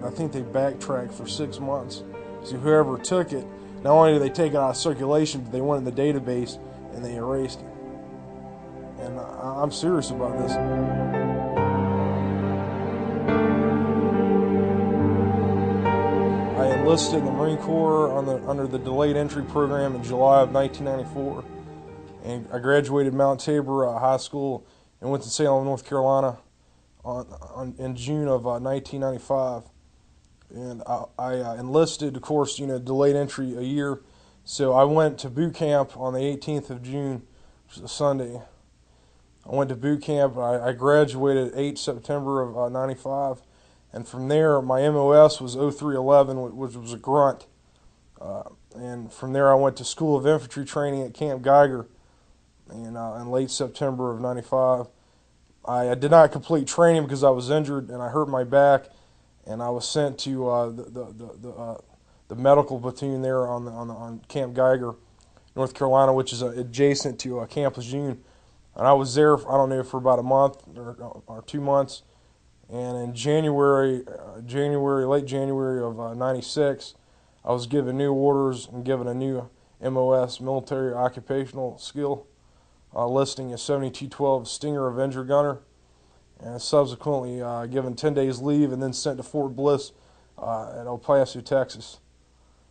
I think they backtracked for 6 months. So whoever took it, not only did they take it out of circulation, but they went in the database and they erased it. And I'm serious about this. I enlisted in the Marine Corps under the delayed entry program in July of 1994. And I graduated Mount Tabor High School in Winston-Salem, North Carolina in June of 1995. And I enlisted, of course, delayed entry a year. So I went to boot camp on the 18th of June, which is a Sunday. I went to boot camp. I graduated 8 September of 95. And from there, my MOS was 0311, which was a grunt. And from there, I went to School of Infantry training at Camp Geiger in late September of 95. I did not complete training because I was injured and I hurt my back, and I was sent to the medical platoon there on Camp Geiger, North Carolina, which is adjacent to Camp Lejeune. And I was there, for about a month or 2 months. And in late January of 96, I was given new orders and given a new MOS, military occupational skill, listing as 7212 Stinger Avenger Gunner, and subsequently given 10 days leave and then sent to Fort Bliss at El Paso, Texas.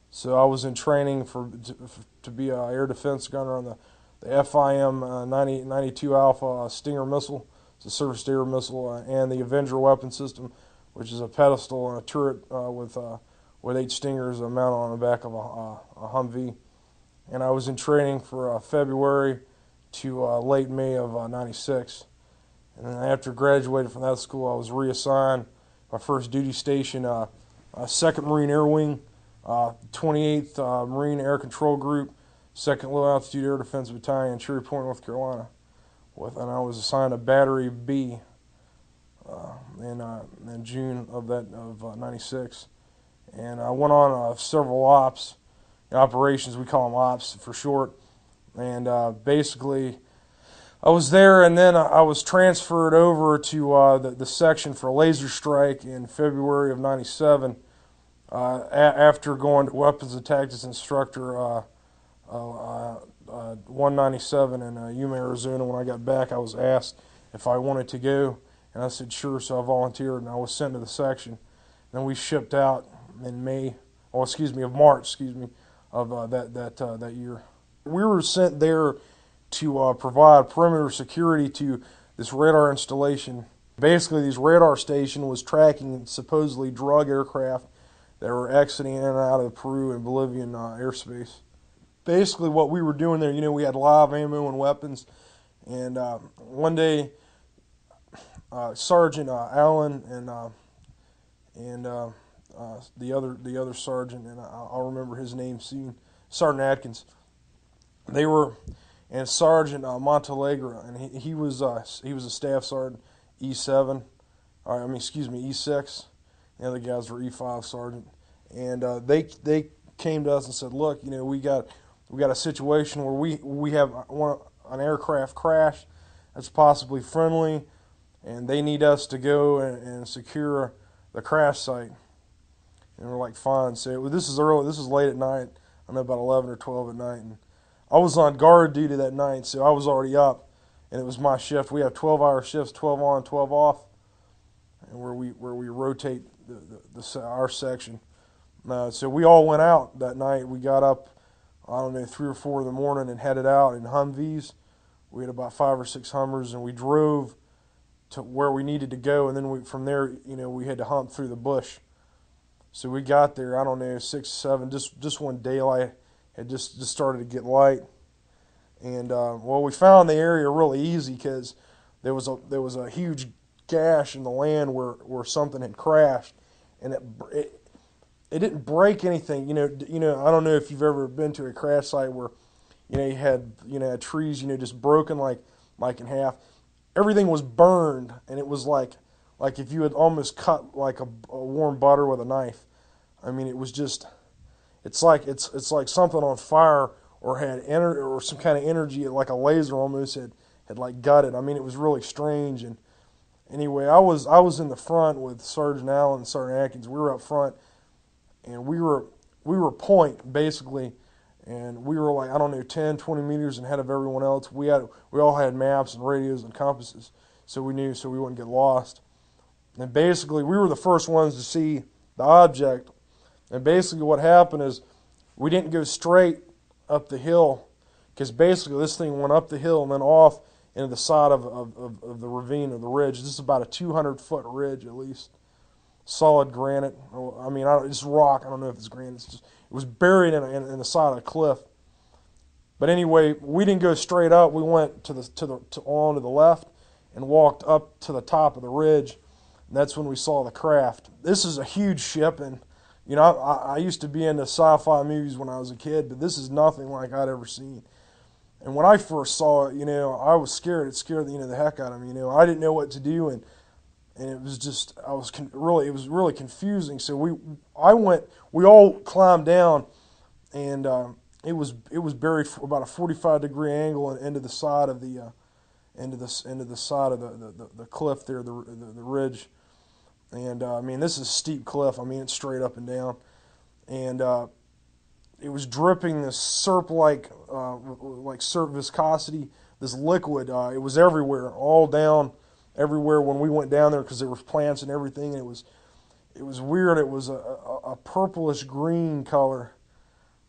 So I was in training to be an air defense gunner on the FIM 92 Alpha Stinger missile. It's a surface-to-air missile, and the Avenger weapon system, which is a pedestal and a turret with 8 Stingers mounted on the back of a Humvee. And I was in training for February to late May of 96. And then after graduating from that school, I was reassigned my first duty station, 2nd Marine Air Wing, 28th Marine Air Control Group, 2nd Low Altitude Air Defense Battalion, Cherry Point, North Carolina. And I was assigned a Battery B in June of 96. And I went on several operations, we call them ops for short. And basically, I was there, and then I was transferred over to the section for laser strike in February of 97. After going to weapons and tactics instructor 197 in Yuma, Arizona. When I got back, I was asked if I wanted to go, and I said sure, so I volunteered, and I was sent to the section. Then we shipped out in March, of that year. We were sent there to provide perimeter security to this radar installation. Basically, this radar station was tracking supposedly drug aircraft that were exiting in and out of the Peru and Bolivian airspace. Basically, what we were doing there, we had live ammo and weapons. And one day, Sergeant Allen and the other sergeant, and I'll remember his name soon, Sergeant Atkins. They were, and Sergeant Montalegre, and he was a staff sergeant, E7, E6. The other guys were E5 sergeant, and they came to us and said, "Look, we got a situation where we have an aircraft crash that's possibly friendly, and they need us to go and secure the crash site." And we're like, "Fine." So this is early. This is late at night. I know about 11 or 12 at night, and I was on guard duty that night, so I was already up, and it was my shift. We have 12-hour shifts, 12 on, 12 off, and where we rotate our section. So we all went out that night. We got up, 3 or 4 in the morning and headed out in Humvees. We had about 5 or 6 Hummers, and we drove to where we needed to go, and then from there, we had to hump through the bush. So we got there, 6, 7, just when daylight had just started to get light. And we found the area really easy because there was a huge gash in the land where something had crashed, and it didn't break anything. I don't know if you've ever been to a crash site where you had trees just broken like in half. Everything was burned, and it was like if you had almost cut like a warm butter with a knife. It was just, it's like something on fire or had or some kind of energy, like a laser almost had like gutted. It was really strange, and Anyway, I was in the front with Sergeant Allen and Sergeant Atkins. We were up front, and we were point basically, and we were like, I don't know, 10, 20 meters ahead of everyone else. We all had maps and radios and compasses, so we knew so we wouldn't get lost. And basically, we were the first ones to see the object. And basically, what happened is we didn't go straight up the hill, because basically this thing went up the hill and then off into the side of the ravine or the ridge. This is about a 200-foot ridge at least. Solid granite. I mean, it's rock. I don't know if it's granite. It was buried in the side of the cliff. But anyway, we didn't go straight up. We went on to the left and walked up to the top of the ridge. And that's when we saw the craft. This is a huge ship, and you know, I used to be into sci-fi movies when I was a kid, but this is nothing like I'd ever seen. And when I first saw it, you know, I was scared. It scared the heck out of me. You know, I didn't know what to do, and it was just it was really confusing. So we all climbed down, and it was buried for about a 45-degree angle into the side of the side of the cliff there, the ridge. And I mean, this is a steep cliff. I mean, it's straight up and down, and it was dripping this syrup-like syrup viscosity, this liquid. It was everywhere, all down, everywhere when we went down there, because there were plants and everything. And it was weird. It was a purplish green color,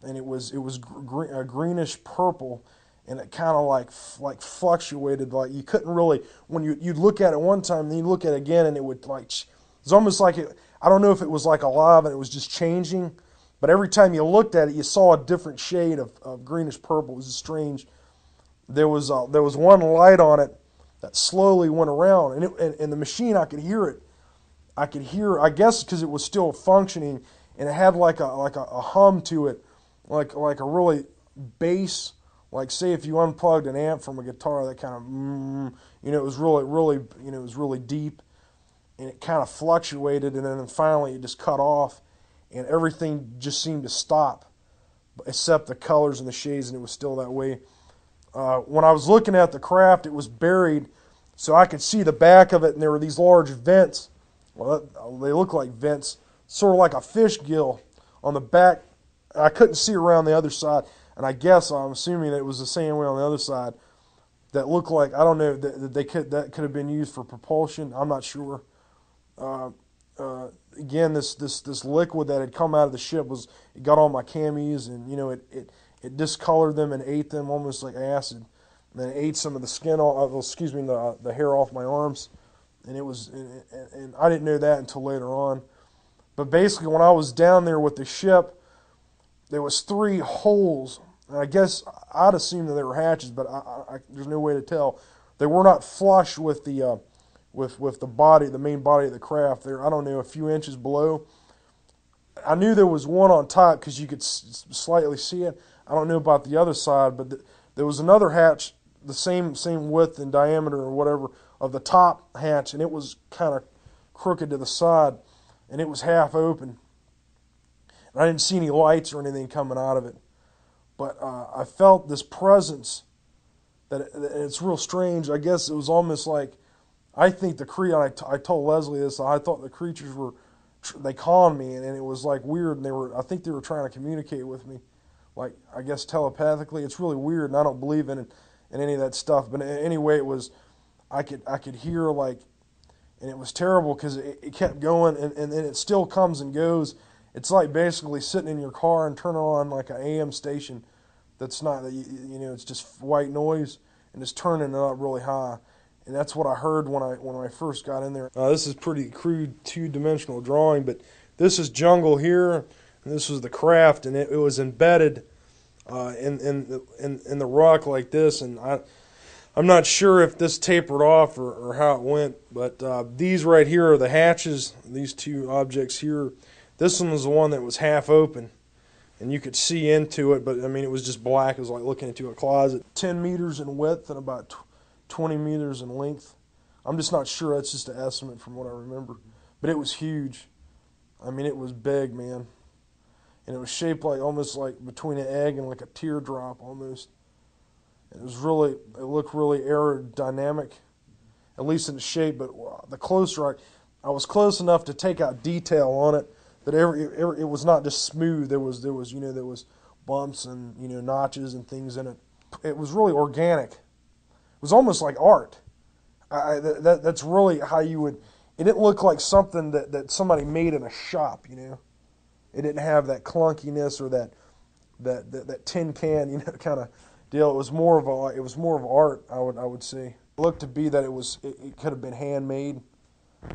and it was a greenish purple, and it kind of like fluctuated. Like you couldn't really, when you'd look at it one time, then you'd look at it again, and it would it's almost like it. I don't know if it was like alive and it was just changing, but every time you looked at it, you saw a different shade of greenish purple. It was strange. There was one light on it that slowly went around, and the machine, I could hear it. I guess because it was still functioning, and it had like a hum to it, like a really bass, like say if you unplugged an amp from a guitar, that kind of it was really it was really deep, and it kind of fluctuated, and then finally it just cut off, and everything just seemed to stop, except the colors and the shades, and it was still that way. When I was looking at the craft, it was buried, so I could see the back of it, and there were these large vents. Well, they look like vents, sort of like a fish gill on the back. I couldn't see around the other side, and I'm assuming that it was the same way on the other side. That looked like, I don't know, that could have been used for propulsion. I'm not sure. Again, this liquid that had come out of the ship it got on my camis, and it discolored them and ate them almost like acid. And then it ate some of the skin the hair off my arms, and and I didn't know that until later on. But basically, when I was down there with the ship, there was 3 holes, and I guess I'd assume that they were hatches, but there's no way to tell. They were not flush with the body, the main body of the craft. They're, I don't know, a few inches below. I knew there was one on top because you could slightly see it. I don't know about the other side, but there was another hatch, the same width and diameter or whatever of the top hatch, and it was kind of crooked to the side, and it was half open. And I didn't see any lights or anything coming out of it, but I felt this presence that it's real strange. I guess it was almost like, I think I told Leslie this, I thought the creatures they called me, and it was like weird, and I think they were trying to communicate with me, like, I guess telepathically. It's really weird, and I don't believe in any of that stuff, but anyway, I could hear, like, and it was terrible because it kept going, and then it still comes and goes. It's like basically sitting in your car and turning on like an AM station that's not, it's just white noise, and it's turning it up really high. And that's what I heard when I first got in there. This is pretty crude 2-dimensional drawing, but this is jungle here, and this was the craft, and it was embedded in the rock like this. And I'm not sure if this tapered off or how it went, but these right here are the hatches. These 2 objects here. This one was the one that was half open, and you could see into it, but I mean it was just black. It was like looking into a closet. 10 meters in width and about 20 meters in length. I'm just not sure. That's just an estimate from what I remember. But it was huge. I mean, it was big, man. And it was shaped like almost like between an egg and like a teardrop almost. It looked really aerodynamic. It at least in the shape. But the closer I was close enough to take out detail on it that it was not just smooth. There was there was bumps and notches and things in it. It was really organic. It was almost like art. That's really how you would. It didn't look like something that somebody made in a shop. It didn't have that clunkiness or that tin can kind of deal. It was more of art. I would say. It looked to be that it could have been handmade,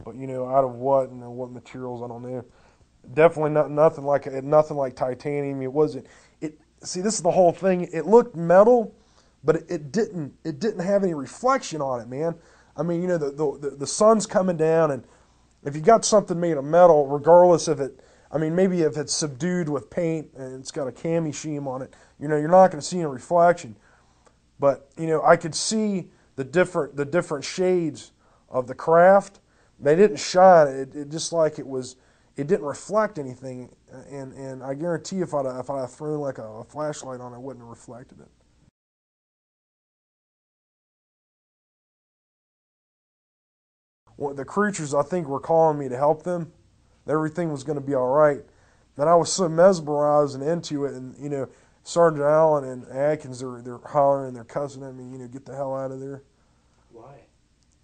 but out of what and what materials I don't know. Definitely nothing like titanium. It wasn't. See, this is the whole thing. It looked metal, but it didn't have any reflection on it, man. I mean, the sun's coming down, and if you got something made of metal, regardless of it, I mean, maybe if it's subdued with paint and it's got a cami sheen on it, you're not going to see any reflection. But I could see the different shades of the craft. They didn't shine. It just like it was. It didn't reflect anything, and I guarantee if I'd have thrown like a flashlight on it, wouldn't have reflected it. Well, the creatures, I think, were calling me to help them. Everything was going to be all right. And I was so mesmerized and into it, and Sergeant Allen and Atkins, they're hollering, they're cussing at me, get the hell out of there. Why?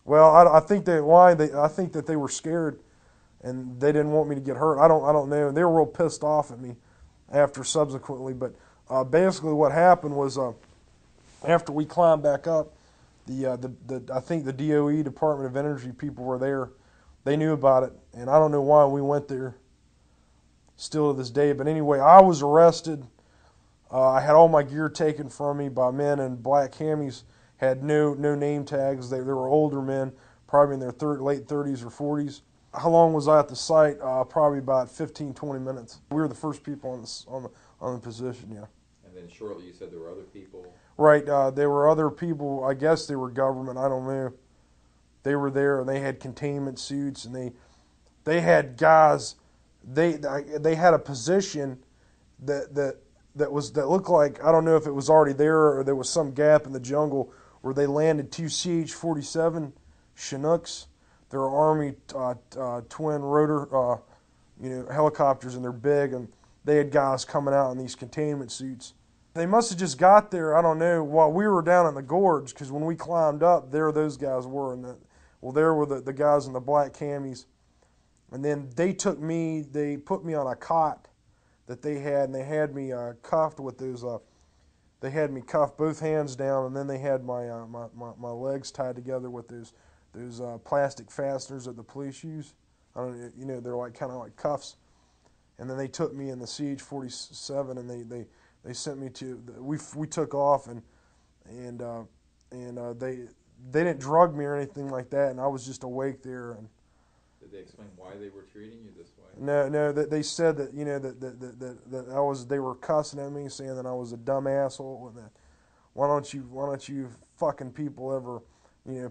Well, I think I think that they were scared, and they didn't want me to get hurt. I don't know. They were real pissed off at me after subsequently. But basically, what happened was after we climbed back up, I think the DOE, Department of Energy people were there. They knew about it, and I don't know why we went there. Still to this day, but anyway, I was arrested. I had all my gear taken from me by men in black camis. Had no name tags. They were older men, probably in their late 30s or 40s. How long was I at the site? Probably about 15, 20 minutes. We were the first people on the position, yeah. And then shortly you said there were other people. Right, there were other people. I guess they were government. I don't know. They were there, and they had containment suits, and they had guys. They had a position that looked like, I don't know if it was already there or there was some gap in the jungle where they landed 2 CH-47 Chinooks. They're Army twin rotor helicopters, and they're big, and they had guys coming out in these containment suits. They must have just got there, I don't know, while we were down in the gorge, because when we climbed up, there those guys were. There were the guys in the black camis. And then they put me on a cot that they had, and they had me cuffed with those, they had me cuffed both hands down, and then they had my legs tied together with those plastic fasteners that the police use. I don't know, they're like kind of like cuffs. And then they took me in the CH-47, and they sent me to, we took off, and they didn't drug me or anything like that, and I was just awake there. And did they explain why they were treating you this way? No. They said that that they were cussing at me, saying that I was a dumb asshole, and that why don't you fucking people ever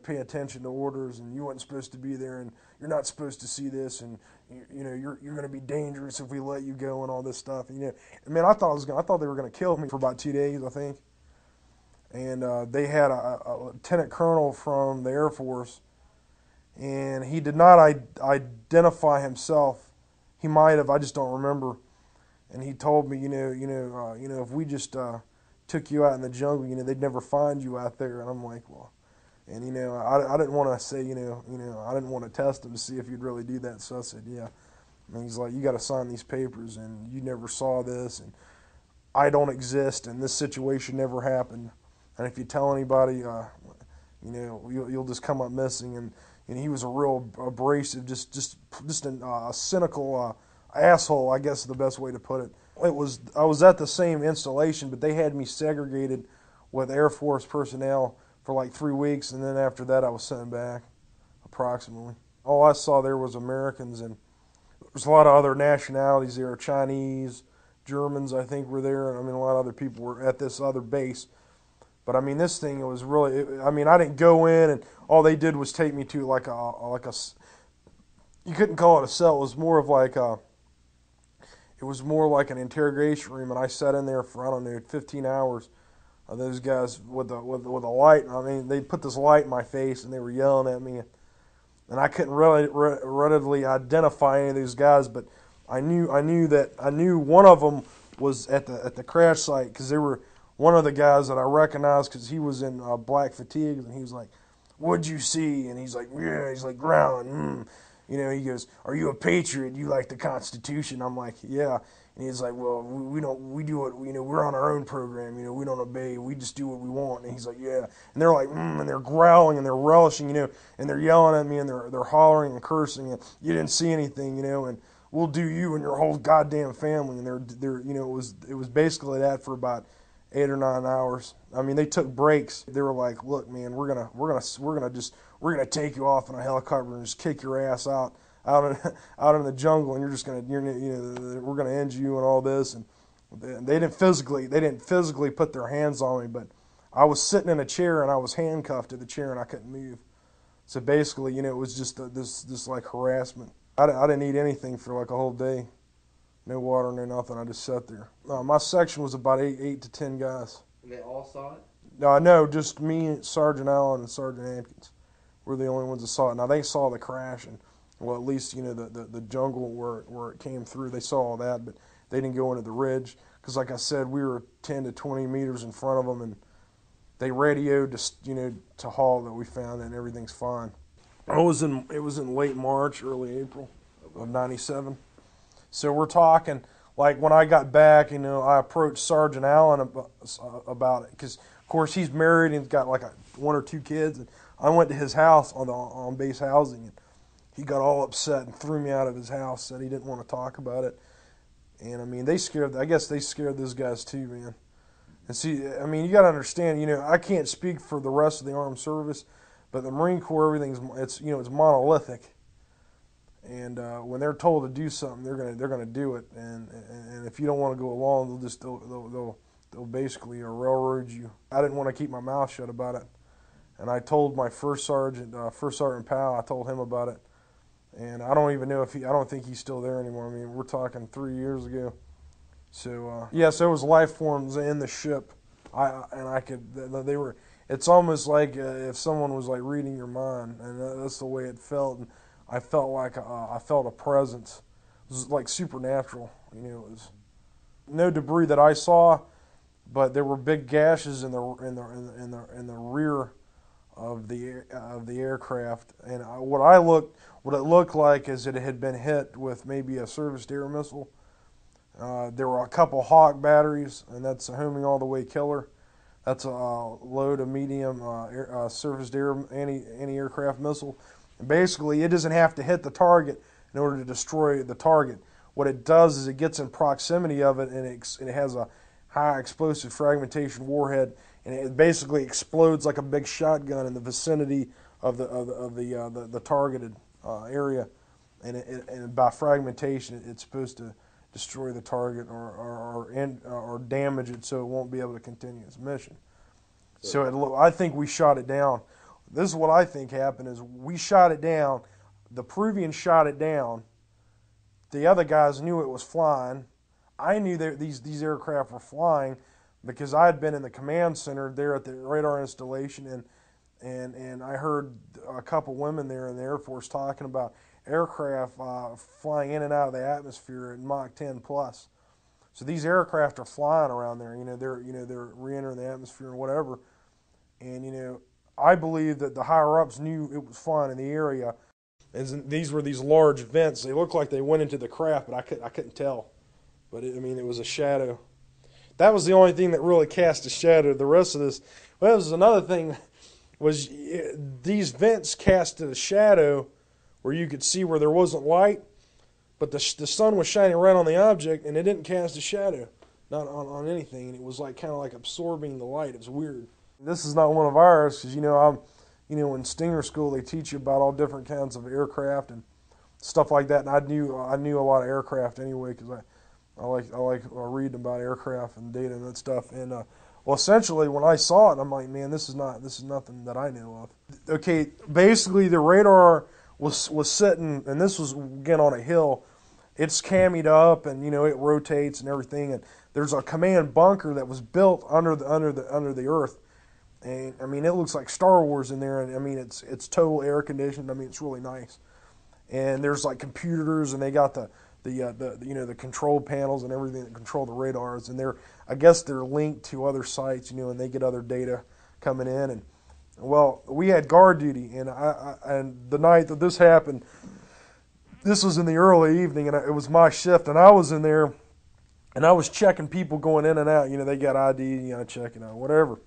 pay attention to orders, and you weren't supposed to be there, and you're not supposed to see this, and you're going to be dangerous if we let you go, and all this stuff. And, man, I thought they were going to kill me for about 2 days, I think. And they had a lieutenant colonel from the Air Force, and he did not identify himself. He might have, I just don't remember. And he told me, if we just took you out in the jungle, they'd never find you out there. And I'm like, well, and I didn't want to say, I didn't want to test him to see if he'd really do that. So I said, yeah. And he's like, you got to sign these papers, and you never saw this, and I don't exist, and this situation never happened. And if you tell anybody, you'll just come up missing. And he was a real abrasive, just a cynical asshole, I guess is the best way to put it. I was at the same installation, but they had me segregated with Air Force personnel for like 3 weeks, and then after that I was sent back, approximately. All I saw there was Americans, and there's a lot of other nationalities there, Chinese, Germans I think were there, and a lot of other people were at this other base. But this thing, it was really, I didn't go in, and all they did was take me to like a you couldn't call it a cell, it was more of like it was more like an interrogation room, and I sat in there for, I don't know, 15 hours. those guys with the light. I mean, they put this light in my face and they were yelling at me, and I couldn't really readily identify any of these guys, but I knew one of them was at the crash site, because they were one of the guys that I recognized, because he was in black fatigues, and he was like, "What'd you see?" And he's like, "Yeah," he's like growling. You know, he goes, "Are you a patriot? You like the Constitution?" I'm like, "Yeah." And he's like, "Well, we don't, we do what, you know, we're on our own program, you know, we don't obey, we just do what we want." And he's like, "Yeah." And they're like, and they're growling and they're relishing, you know, and they're yelling at me and they're hollering and cursing, and you didn't see anything, you know, and we'll do you and your whole goddamn family. And they're, you know, it was basically that for about 8 or 9 hours. I mean, they took breaks. They were like, "Look, man, we're gonna take you off in a helicopter and just kick your ass out in the jungle, and we're gonna end you and all this." And they didn't physically put their hands on me, but I was sitting in a chair and I was handcuffed to the chair and I couldn't move. So basically, you know, it was just this like harassment. I didn't eat anything for like a whole day. No water, no nothing. I just sat there. My section was about eight to 10 guys. And they all saw it? No, just me, Sergeant Allen, and Sergeant Atkins were the only ones that saw it. Now, they saw the crash, and, well, at least, you know, the jungle where it came through. They saw all that, but they didn't go into the ridge. Because, like I said, we were 10 to 20 meters in front of them, and they radioed to Hall that we found it and everything's fine. It was in late March, early April of '97. So we're talking, like, when I got back, you know, I approached Sergeant Allen about it, because, of course, he's married and he's got like one or two kids. And I went to his house on base housing, and he got all upset and threw me out of his house, said he didn't want to talk about it. And I mean, I guess they scared those guys too, man. And see, I mean, you got to understand, you know, I can't speak for the rest of the armed service, but the Marine Corps, it's monolithic. And when they're told to do something, they're gonna do it. And if you don't want to go along, they'll basically railroad you. I didn't want to keep my mouth shut about it, and I told my first sergeant Powell. I told him about it, and I don't even know I don't think he's still there anymore. I mean, we're talking 3 years ago. So yes, there was life forms in the ship. They were. It's almost like if someone was like reading your mind, and that's the way it felt. And I felt like I felt a presence. It was like supernatural. You know, it was no debris that I saw, but there were big gashes in the rear of the aircraft. And what it looked like is that it had been hit with maybe a surface air missile. There were a couple Hawk batteries, and that's a homing all the way killer. That's a low to medium surface air anti-aircraft missile. Basically, it doesn't have to hit the target in order to destroy the target. What it does is it gets in proximity of it, and it has a high explosive fragmentation warhead, and it basically explodes like a big shotgun in the vicinity of the targeted area. And by fragmentation, it's supposed to destroy the target or damage it so it won't be able to continue its mission. So I think we shot it down. This is what I think happened: is we shot it down. The Peruvians shot it down. The other guys knew it was flying. I knew that these aircraft were flying because I had been in the command center there at the radar installation, and I heard a couple women there in the Air Force talking about aircraft flying in and out of the atmosphere at Mach 10 plus. So these aircraft are flying around there. They're re-entering the atmosphere and whatever. And I believe that the higher-ups knew it was flying in the area. And these were these large vents. They looked like they went into the craft, but I couldn't tell. But it was a shadow. That was the only thing that really cast a shadow. The rest of this, well, this is another thing, was these vents casted a shadow where you could see where there wasn't light, but the sun was shining right on the object, and it didn't cast a shadow, not on anything. And it was like kind of like absorbing the light. It was weird. This is not one of ours, because in Stinger school they teach you about all different kinds of aircraft and stuff like that. And I knew a lot of aircraft anyway, because I like reading about aircraft and data and that stuff. And well, essentially when I saw it, I'm like, man, this is nothing that I know of. Okay, basically the radar was sitting, and this was again on a hill. It's cammied up, and it rotates and everything. And there's a command bunker that was built under the earth, and I mean it looks like Star Wars in there, and I mean it's total air conditioned. I mean it's really nice, and there's like computers, and they got the control panels and everything that control the radars, and I guess they're linked to other sites, and they get other data coming in. And well, we had guard duty, and and the night that this happened, this was in the early evening, and it was my shift, and I was in there, and I was checking people going in and out. They got ID, checking out whatever.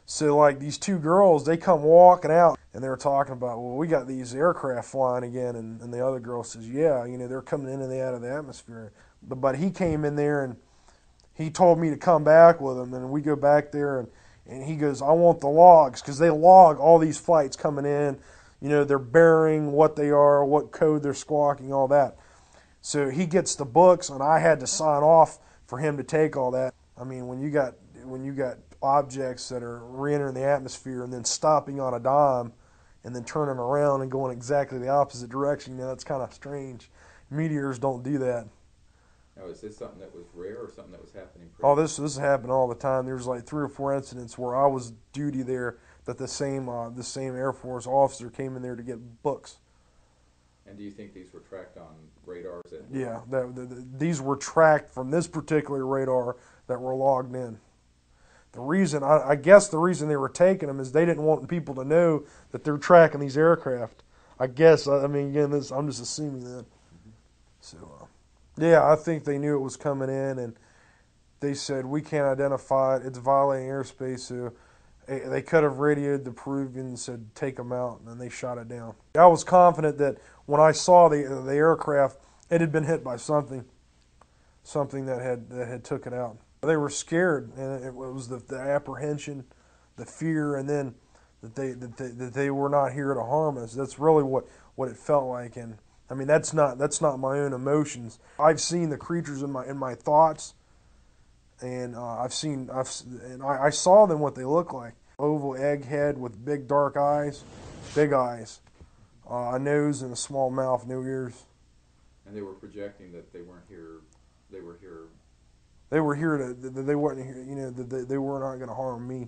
So like these two girls, they come walking out, and they were talking about, well, we got these aircraft flying again, and the other girl says, yeah, they're coming in and out of the atmosphere. But he came in there, and he told me to come back with him, and we go back there, and he goes, I want the logs, because they log all these flights coming in, their bearing, what they are, what code they're squawking, all that. So he gets the books, and I had to sign off for him to take all that. I mean, when you got objects that are re-entering the atmosphere and then stopping on a dime and then turning around and going exactly the opposite direction, that's kind of strange. Meteors don't do that. Now, is this something that was rare or something that was happening? Oh, this happened all the time. There's like 3 or 4 incidents where I was duty there that the same Air Force officer came in there to get books. And do you think these were tracked on radars? Yeah, these were tracked from this particular radar that were logged in. The reason, I guess the reason they were taking them is they didn't want people to know that they're tracking these aircraft. I guess, I mean, again, I'm just assuming that. Mm-hmm. So, yeah, I think they knew it was coming in, and they said, we can't identify it. It's violating airspace, so they could have radioed the Peruvians and said, take them out, and then they shot it down. I was confident that when I saw the aircraft, it had been hit by something that had took it out. They were scared, and it was the apprehension, the fear, and then that they were not here to harm us. That's really what it felt like. And I mean, that's not my own emotions. I've seen the creatures in my thoughts, and I saw them what they look like: oval egg head with big dark eyes, big eyes, a nose and a small mouth, no ears. And they were projecting that they weren't here. They were here. They were here they weren't here, they were not going to harm me. Mm-hmm.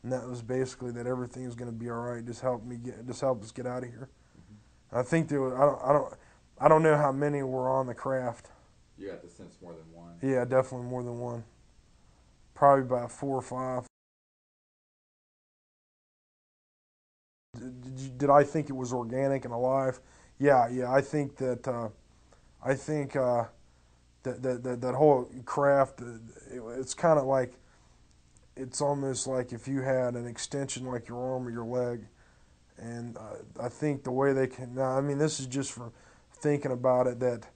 And that was basically that everything was going to be all right. Just help us get out of here. Mm-hmm. I think there was, I don't know how many were on the craft. You got the sense more than one. Yeah, definitely more than one. Probably about 4 or 5. Did I think it was organic and alive? Yeah. I think that. That whole craft, it's kind of like, it's almost like if you had an extension like your arm or your leg. And I think the way they can, now, I mean, this is just from thinking about it, that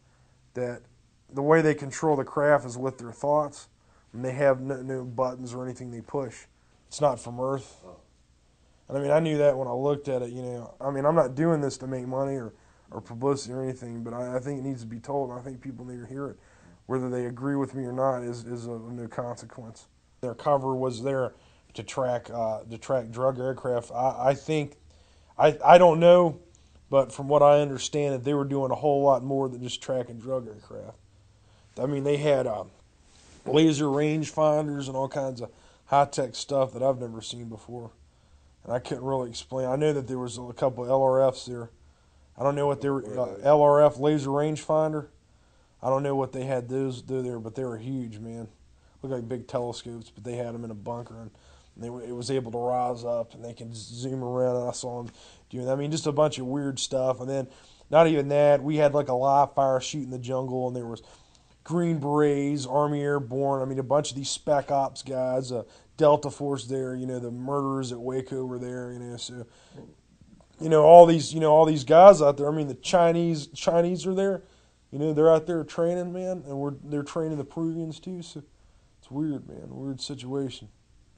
the way they control the craft is with their thoughts. And they have no buttons or anything they push. It's not from Earth. Oh. And I mean, I knew that when I looked at it, I mean, I'm not doing this to make money or publicity or anything, but I think it needs to be told, and I think people need to hear it. Whether they agree with me or not is of no consequence. Their cover was there to track drug aircraft. I think, I don't know, but from what I understand, that they were doing a whole lot more than just tracking drug aircraft. I mean, they had laser range finders and all kinds of high-tech stuff that I've never seen before, and I couldn't really explain. I know that there was a couple of LRFs there. I don't know what they were, LRF laser rangefinder. I don't know what they had those do there, but they were huge, man. Looked like big telescopes, but they had them in a bunker, and it was able to rise up, and they can zoom around, and I saw them doing that. I mean, just a bunch of weird stuff. And then, not even that, we had like a live fire shoot in the jungle, and there was Green Berets, Army Airborne, I mean, a bunch of these Spec Ops guys, Delta Force there, the murderers at Waco were there, so, all these guys out there. I mean, the Chinese are there. They're out there training, man, and they're training the Peruvians too. So it's weird, man. Weird situation.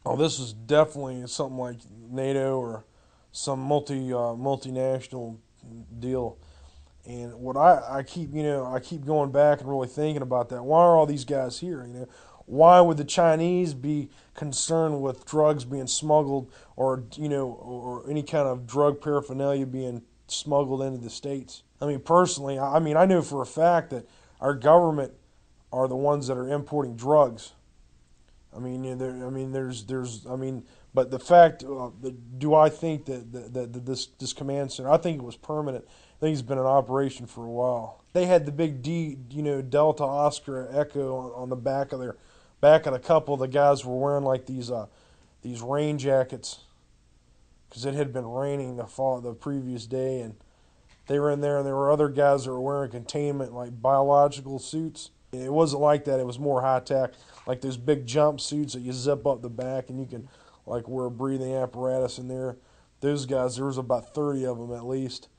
Oh, this is definitely something like NATO or some multinational deal. And what I keep going back and really thinking about that. Why are all these guys here? Why would the Chinese be concerned with drugs being smuggled or any kind of drug paraphernalia being smuggled into the States? I mean, personally, I know for a fact that our government are the ones that are importing drugs. I mean, but the fact, do I think that this command center? I think it was permanent. I think it's been in operation for a while. They had the big D, Delta Oscar Echo on the back of the couple. The guys were wearing like these rain jackets because it had been raining the previous day, and they were in there, and there were other guys that were wearing containment like biological suits. It wasn't like that. It was more high tech, like those big jumpsuits that you zip up the back and you can like wear a breathing apparatus in there. Those guys, there was about 30 of them at least,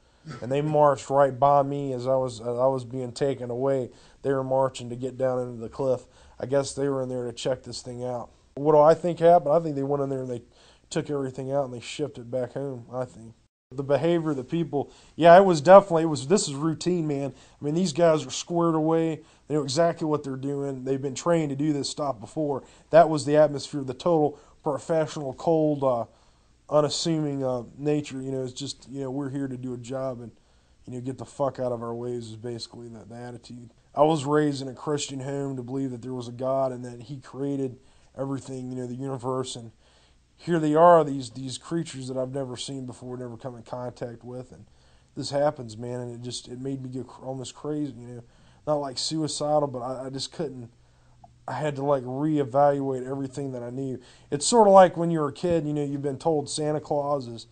and they marched right by me as I was being taken away. They were marching to get down into the cliff. I guess they were in there to check this thing out. What do I think happened? I think they went in there and they took everything out and they shipped it back home, I think. The behavior of the people, yeah, this is routine, man. I mean, these guys are squared away. They know exactly what they're doing. They've been trained to do this stuff before. That was the atmosphere, the total professional, cold, unassuming nature. It's just, we're here to do a job and, get the fuck out of our ways is basically the attitude. I was raised in a Christian home to believe that there was a God and that He created everything, the universe, and here they are, these creatures that I've never seen before, never come in contact with, and this happens, man, and it made me go almost crazy, not like suicidal, but I just couldn't. I had to like reevaluate everything that I knew. It's sort of like when you're a kid, you've been told Santa Claus is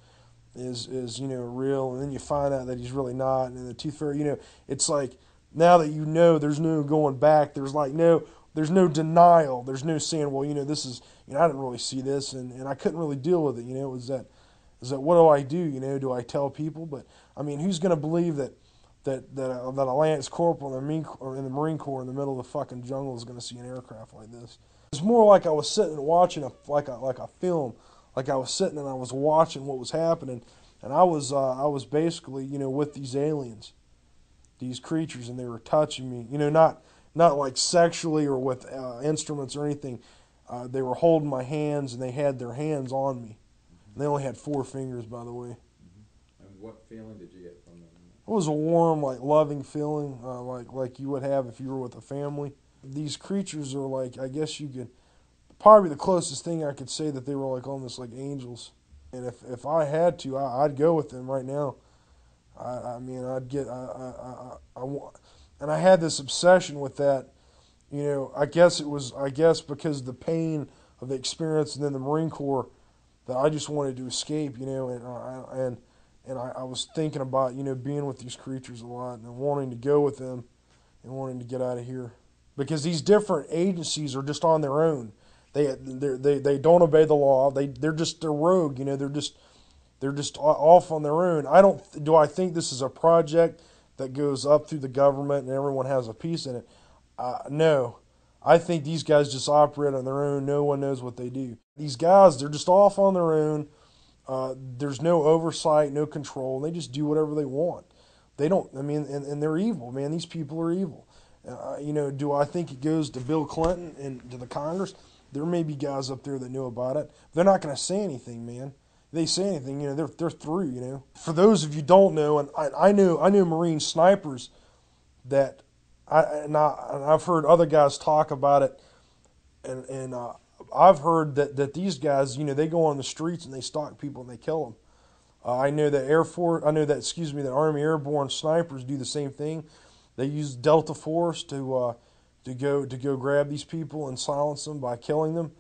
real, and then you find out that he's really not, and the Tooth Fairy, it's like now that there's no going back. There's no denial. There's no saying, well, this is, I didn't really see this, and I couldn't really deal with it. Is that what do? Do I tell people? But I mean, who's going to believe that a Lance Corporal in the Marine Corps in the middle of the fucking jungle is going to see an aircraft like this? It's more like I was sitting and watching like a film, like I was sitting and I was watching what was happening, and I was basically with these aliens, these creatures, and they were touching me, not like sexually or with instruments or anything. They were holding my hands and they had their hands on me. And they only had 4 fingers, by the way. Mm-hmm. And what feeling did you get from them? It was a warm, like loving feeling, like you would have if you were with a family. These creatures are like, I guess you could, probably the closest thing I could say that they were like almost like angels. And if I had to, I'd go with them right now. And I had this obsession with that. I guess because the pain of the experience and then the Marine Corps that I just wanted to escape, and I was thinking about, being with these creatures a lot and wanting to go with them and wanting to get out of here. Because these different agencies are just on their own. They don't obey the law. They're rogue, they're just off on their own. Do I think this is a project that goes up through the government and everyone has a piece in it? No. I think these guys just operate on their own. No one knows what they do. These guys, they're just off on their own. There's no oversight, no control. They just do whatever they want. They don't, and they're evil, man. These people are evil. Do I think it goes to Bill Clinton and to the Congress? There may be guys up there that know about it. They're not going to say anything, man. If they say anything, they're through, For those of you who don't know, and I knew Marine snipers that I've heard other guys talk about it, and I've heard that these guys, they go on the streets and they stalk people and they kill them. I know that that Army Airborne snipers do the same thing. They use Delta Force to go grab these people and silence them by killing them.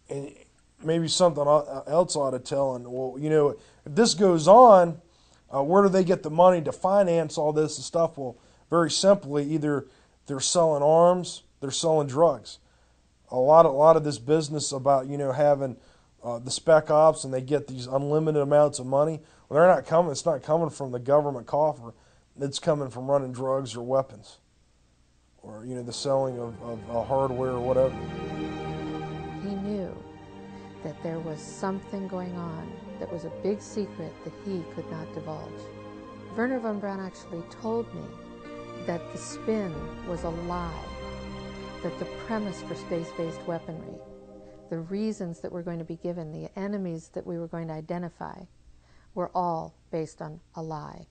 And maybe something else I ought to tell. And well, if this goes on, where do they get the money to finance all this and stuff? Well, very simply, either they're selling arms, they're selling drugs. A lot of this business about having the spec ops and they get these unlimited amounts of money. Well, they're not coming. It's not coming from the government coffer. It's coming from running drugs or weapons, or the selling of hardware or whatever. He knew that there was something going on that was a big secret that he could not divulge. Wernher von Braun actually told me that the spin was a lie, that the premise for space-based weaponry, the reasons that were going to be given, the enemies that we were going to identify, were all based on a lie.